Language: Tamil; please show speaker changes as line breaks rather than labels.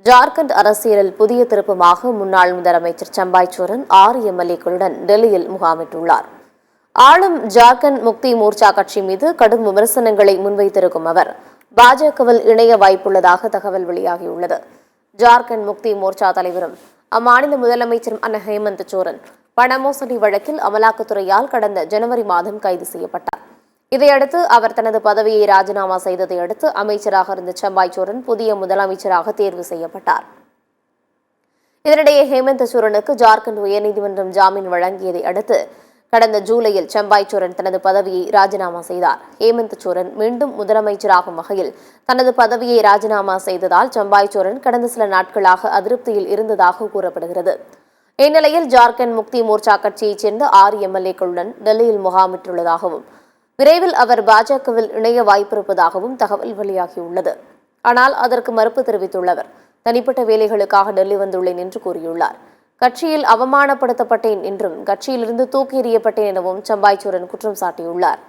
ஜார்க்கண்ட் அரசியலில் புதிய திருப்பமாக முன்னாள் முதலமைச்சர் சம்பாய் சோரன் 6 எம்எல்ஏக்களுடன் டெல்லியில் முகாமிட்டுள்ளார். ஆளும் ஜார்க்கண்ட் முக்தி மோர்ச்சா கட்சி மீது கடும் விமர்சனங்களை முன்வைத்திருக்கும் அவர் பாஜகவில் இணைய வாய்ப்புள்ளதாக தகவல் வெளியாகியுள்ளது. ஜார்க்கண்ட் முக்தி மோர்ச்சா தலைவரும் அம்மாநில முதலமைச்சரும் ஹேமந்த் சோரன் பண மோசடி வழக்கில் அமலாக்கத்துறையால் கடந்த ஜனவரி மாதம் கைது செய்யப்பட்டார். இதையடுத்து அவர் தனது பதவியை ராஜினாமா செய்ததை அடுத்து அமைச்சராக இருந்த சம்பாய் சோரன் புதிய முதலமைச்சராக தேர்வு செய்யப்பட்டார். இதனிடையே ஹேமந்த் சோரனுக்கு ஜார்க்கண்ட் உயர்நீதிமன்றம் ஜாமீன் வழங்கியதை அடுத்து கடந்த ஜூலையில் சம்பாய் சோரன் தனது பதவியை ராஜினாமா செய்தார். ஹேமந்த் சோரன் மீண்டும் முதலமைச்சராகும் வகையில் தனது பதவியை ராஜினாமா செய்ததால் சம்பாய் சோரன் கடந்த சில நாட்களாக அதிருப்தியில் இருந்ததாக கூறப்படுகிறது. இந்நிலையில் ஜார்க்கண்ட் முக்தி மோர்ச்சா கட்சியைச் சேர்ந்த 6 எம்எல்ஏக்களுடன் டெல்லியில் முகாமிட்டுள்ளதாகவும் விரைவில் அவர் பாஜகவில் இணைய வாய்ப்பிருப்பதாகவும் தகவல் வெளியாகியுள்ளது. ஆனால் அதற்கு மறுப்பு தெரிவித்துள்ள அவர் தனிப்பட்ட வேலைகளுக்காக டெல்லி வந்துள்ளேன் என்று கூறியுள்ளார். கட்சியில் அவமானப்படுத்தப்பட்டேன் என்றும் கட்சியிலிருந்து தூக்கி எறியப்பட்டேன் எனவும் சம்பாய் சோரன் குற்றம் சாட்டியுள்ளார்.